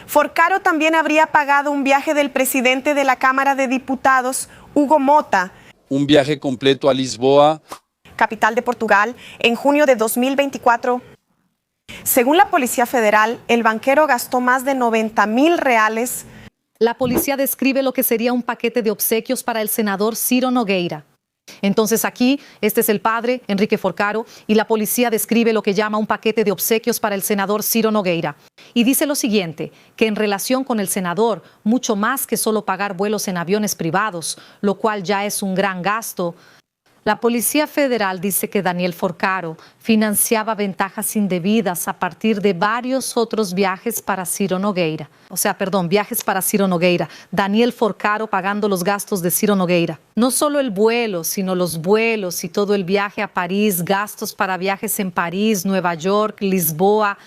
Forcaro también habría pagado un viaje del presidente de la Cámara de Diputados, Hugo Mota, un viaje completo a Lisboa, capital de Portugal, en junio de 2024. Según la Policía Federal, el banquero gastó más de 90,000 reales. La policía describe lo que sería un paquete de obsequios para el senador Ciro Nogueira. Entonces aquí, este es el padre, Enrique Forcaro, y la policía describe lo que llama un paquete de obsequios para el senador Ciro Nogueira. Y dice lo siguiente, que en relación con el senador, mucho más que solo pagar vuelos en aviones privados, lo cual ya es un gran gasto. La Policía Federal dice que Daniel Forcaro financiaba ventajas indebidas a partir de varios otros viajes para Ciro Nogueira. Viajes para Ciro Nogueira. Daniel Forcaro pagando los gastos de Ciro Nogueira. No solo el vuelo, sino los vuelos y todo el viaje a París, gastos para viajes en París, Nueva York, Lisboa,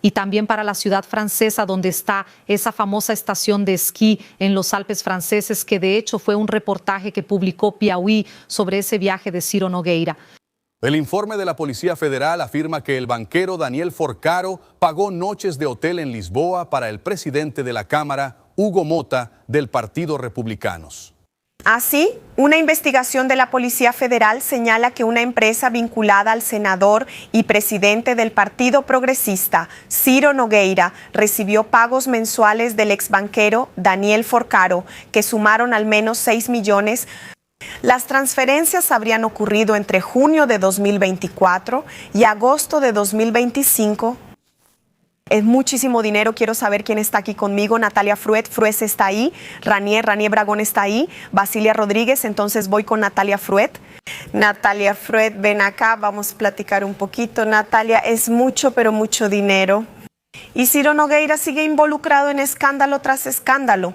y también para la ciudad francesa donde está esa famosa estación de esquí en los Alpes franceses, que de hecho fue un reportaje que publicó Piauí sobre ese viaje de Ciro Nogueira. El informe de la Policía Federal afirma que el banquero Daniel Forcaro pagó noches de hotel en Lisboa para el presidente de la Cámara, Hugo Mota, del Partido Republicanos. Así, una investigación de la Policía Federal señala que una empresa vinculada al senador y presidente del Partido Progresista, Ciro Nogueira, recibió pagos mensuales del exbanquero Daniel Forcaro, que sumaron al menos 6 millones. Las transferencias habrían ocurrido entre junio de 2024 y agosto de 2025. Es muchísimo dinero. Quiero saber quién está aquí conmigo. Natalia Fruet está ahí. Ranier Bragón está ahí. Basilia Rodríguez. Entonces voy con Natalia Fruet. Natalia Fruet, ven acá. Vamos a platicar un poquito. Natalia, es mucho, pero mucho dinero. Y Ciro Nogueira sigue involucrado en escándalo tras escándalo.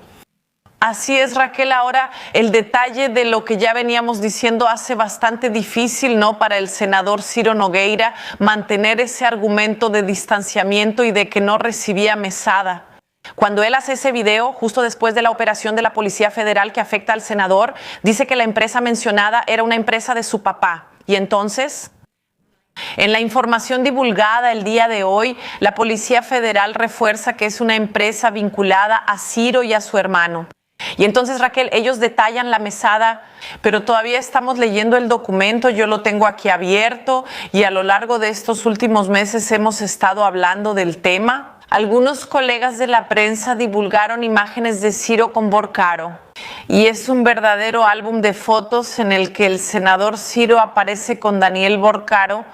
Así es, Raquel. Ahora el detalle de lo que ya veníamos diciendo hace bastante difícil, ¿no?, para el senador Ciro Nogueira mantener ese argumento de distanciamiento y de que no recibía mesada. Cuando él hace ese video, justo después de la operación de la Policía Federal que afecta al senador, dice que la empresa mencionada era una empresa de su papá. Y entonces, en la información divulgada el día de hoy, la Policía Federal refuerza que es una empresa vinculada a Ciro y a su hermano. Y entonces, Raquel, ellos detallan la mesada, pero todavía estamos leyendo el documento. Yo lo tengo aquí abierto y a lo largo de estos últimos meses hemos estado hablando del tema. Algunos colegas de la prensa divulgaron imágenes de Ciro con Forcaro y es un verdadero álbum de fotos en el que el senador Ciro aparece con Daniel Forcaro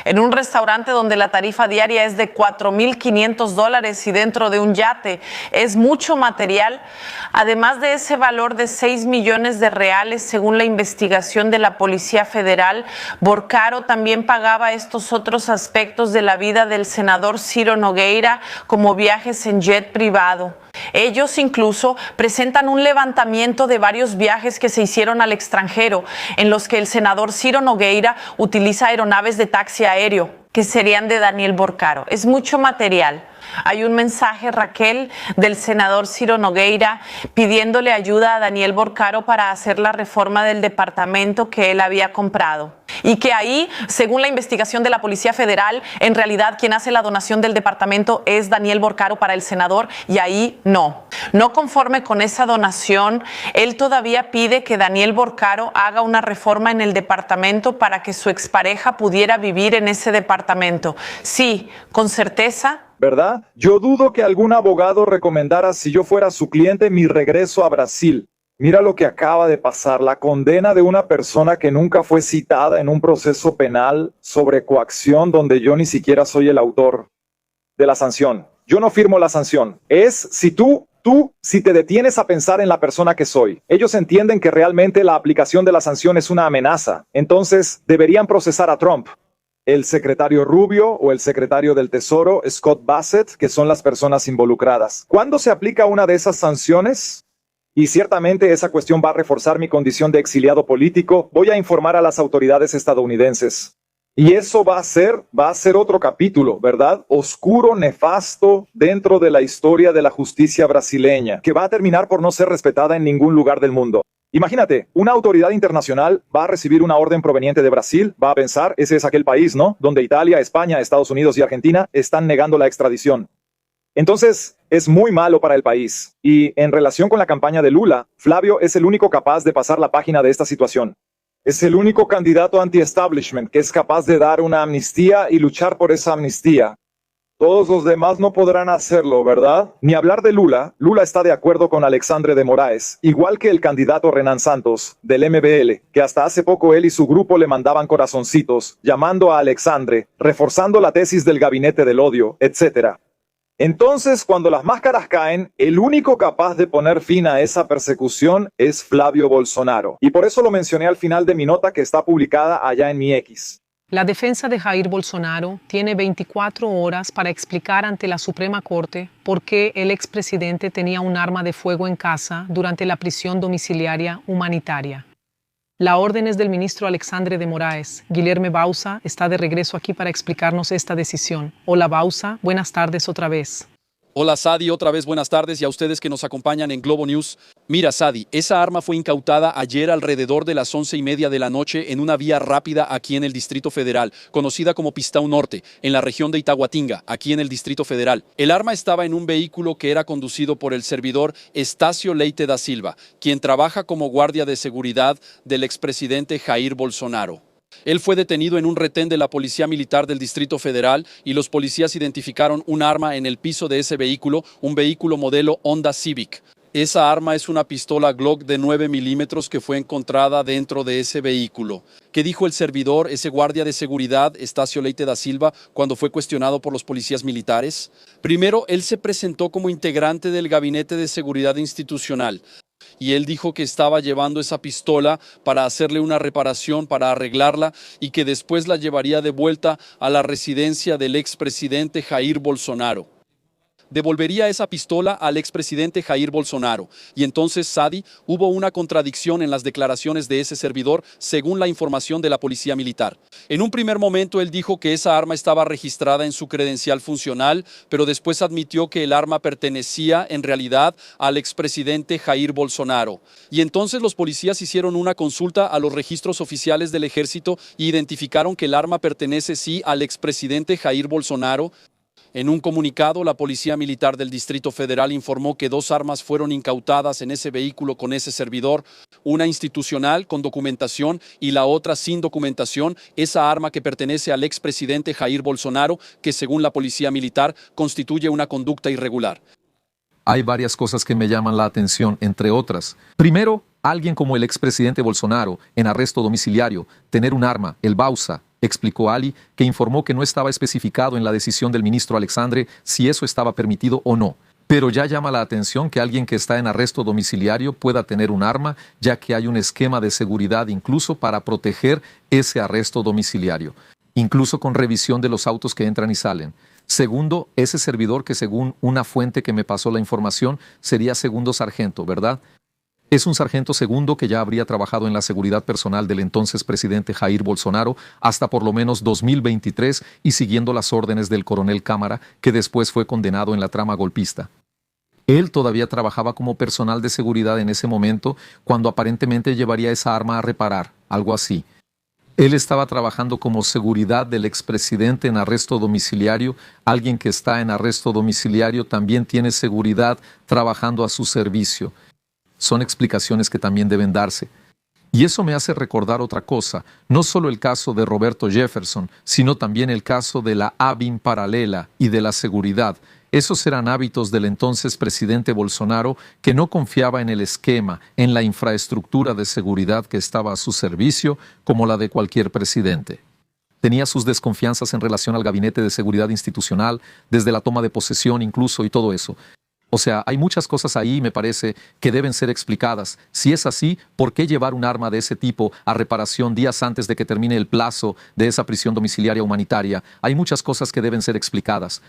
en un restaurante donde la tarifa diaria es de $4,500 y dentro de un yate. Es mucho material, además de ese valor de 6 millones de reales, según la investigación de la Policía Federal. Forcaro también pagaba estos otros aspectos de la vida del senador Ciro Nogueira, como viajes en jet privado. Ellos incluso presentan un levantamiento de varios viajes que se hicieron al extranjero, en los que el senador Ciro Nogueira utiliza aeronaves de taxi aéreo, que serían de Daniel Forcaro. Es mucho material. Hay un mensaje, Raquel, del senador Ciro Nogueira pidiéndole ayuda a Daniel Forcaro para hacer la reforma del departamento que él había comprado. Y que ahí, según la investigación de la Policía Federal, en realidad quien hace la donación del departamento es Daniel Forcaro para el senador, y ahí no. No conforme con esa donación, él todavía pide que Daniel Forcaro haga una reforma en el departamento para que su expareja pudiera vivir en ese departamento. Sí, con certeza. ¿Verdad? Yo dudo que algún abogado recomendara, si yo fuera su cliente, mi regreso a Brasil. Mira lo que acaba de pasar, la condena de una persona que nunca fue citada en un proceso penal sobre coacción donde yo ni siquiera soy el autor de la sanción. Yo no firmo la sanción. Es si te detienes a pensar en la persona que soy. Ellos entienden que realmente la aplicación de la sanción es una amenaza. Entonces, deberían procesar a Trump, el secretario Rubio o el secretario del Tesoro, Scott Bassett, que son las personas involucradas. ¿Cuándo se aplica una de esas sanciones? Y ciertamente esa cuestión va a reforzar mi condición de exiliado político. Voy a informar a las autoridades estadounidenses. Y eso va a ser otro capítulo, ¿verdad? Oscuro, nefasto, dentro de la historia de la justicia brasileña, que va a terminar por no ser respetada en ningún lugar del mundo. Imagínate, una autoridad internacional va a recibir una orden proveniente de Brasil, va a pensar, ese es aquel país, ¿no?, donde Italia, España, Estados Unidos y Argentina están negando la extradición. Entonces, es muy malo para el país. Y en relación con la campaña de Lula, Flavio es el único capaz de pasar la página de esta situación. Es el único candidato anti-establishment que es capaz de dar una amnistía y luchar por esa amnistía. Todos los demás no podrán hacerlo, ¿verdad? Ni hablar de Lula. Lula está de acuerdo con Alexandre de Moraes, igual que el candidato Renan Santos, del MBL, que hasta hace poco él y su grupo le mandaban corazoncitos, llamando a Alexandre, reforzando la tesis del gabinete del odio, etc. Entonces, cuando las máscaras caen, el único capaz de poner fin a esa persecución es Flavio Bolsonaro. Y por eso lo mencioné al final de mi nota que está publicada allá en mi X. La defensa de Jair Bolsonaro tiene 24 horas para explicar ante la Suprema Corte por qué el expresidente tenía un arma de fuego en casa durante la prisión domiciliaria humanitaria. La orden es del ministro Alexandre de Moraes. Guilherme Bausa está de regreso aquí para explicarnos esta decisión. Hola Bausa, buenas tardes otra vez. Hola Sadi, otra vez buenas tardes y a ustedes que nos acompañan en Globo News. Mira Sadi, esa arma fue incautada ayer alrededor de las 11:30 de la noche en una vía rápida aquí en el Distrito Federal, conocida como Pistão Norte, en la región de Itaguatinga, aquí en el Distrito Federal. El arma estaba en un vehículo que era conducido por el servidor Estácio Leite da Silva, quien trabaja como guardia de seguridad del expresidente Jair Bolsonaro. Él fue detenido en un retén de la Policía Militar del Distrito Federal y los policías identificaron un arma en el piso de ese vehículo, un vehículo modelo Honda Civic. Esa arma es una pistola Glock de 9 milímetros que fue encontrada dentro de ese vehículo. ¿Qué dijo el servidor, ese guardia de seguridad, Estácio Leite da Silva, cuando fue cuestionado por los policías militares? Primero, él se presentó como integrante del Gabinete de Seguridad Institucional. Y él dijo que estaba llevando esa pistola para hacerle una reparación, para arreglarla y que después la llevaría de vuelta a la residencia del expresidente Jair Bolsonaro. Devolvería esa pistola al expresidente Jair Bolsonaro. Y entonces, Sadi, hubo una contradicción en las declaraciones de ese servidor según la información de la policía militar. En un primer momento él dijo que esa arma estaba registrada en su credencial funcional, pero después admitió que el arma pertenecía en realidad al expresidente Jair Bolsonaro. Y entonces los policías hicieron una consulta a los registros oficiales del ejército y identificaron que el arma pertenece sí al expresidente Jair Bolsonaro. En un comunicado, la Policía Militar del Distrito Federal informó que 2 armas fueron incautadas en ese vehículo con ese servidor, una institucional con documentación y la otra sin documentación, esa arma que pertenece al expresidente Jair Bolsonaro, que según la Policía Militar constituye una conducta irregular. Hay varias cosas que me llaman la atención, entre otras. Primero, alguien como el expresidente Bolsonaro, en arresto domiciliario, tener un arma, el Bausa, explicó Ali, que informó que no estaba especificado en la decisión del ministro Alexandre si eso estaba permitido o no. Pero ya llama la atención que alguien que está en arresto domiciliario pueda tener un arma, ya que hay un esquema de seguridad incluso para proteger ese arresto domiciliario, incluso con revisión de los autos que entran y salen. Segundo, ese servidor que según una fuente que me pasó la información sería segundo sargento, ¿verdad? Es un sargento segundo que ya habría trabajado en la seguridad personal del entonces presidente Jair Bolsonaro hasta por lo menos 2023 y siguiendo las órdenes del coronel Cámara, que después fue condenado en la trama golpista. Él todavía trabajaba como personal de seguridad en ese momento, cuando aparentemente llevaría esa arma a reparar, algo así. Él estaba trabajando como seguridad del expresidente en arresto domiciliario. Alguien que está en arresto domiciliario también tiene seguridad trabajando a su servicio. Son explicaciones que también deben darse. Y eso me hace recordar otra cosa, no solo el caso de Roberto Jefferson, sino también el caso de la ABIN paralela y de la seguridad. Esos eran hábitos del entonces presidente Bolsonaro, que no confiaba en el esquema, en la infraestructura de seguridad que estaba a su servicio, como la de cualquier presidente. Tenía sus desconfianzas en relación al gabinete de seguridad institucional, desde la toma de posesión incluso y todo eso. O sea, hay muchas cosas ahí, me parece, que deben ser explicadas. Si es así, ¿por qué llevar un arma de ese tipo a reparación días antes de que termine el plazo de esa prisión domiciliaria humanitaria? Hay muchas cosas que deben ser explicadas.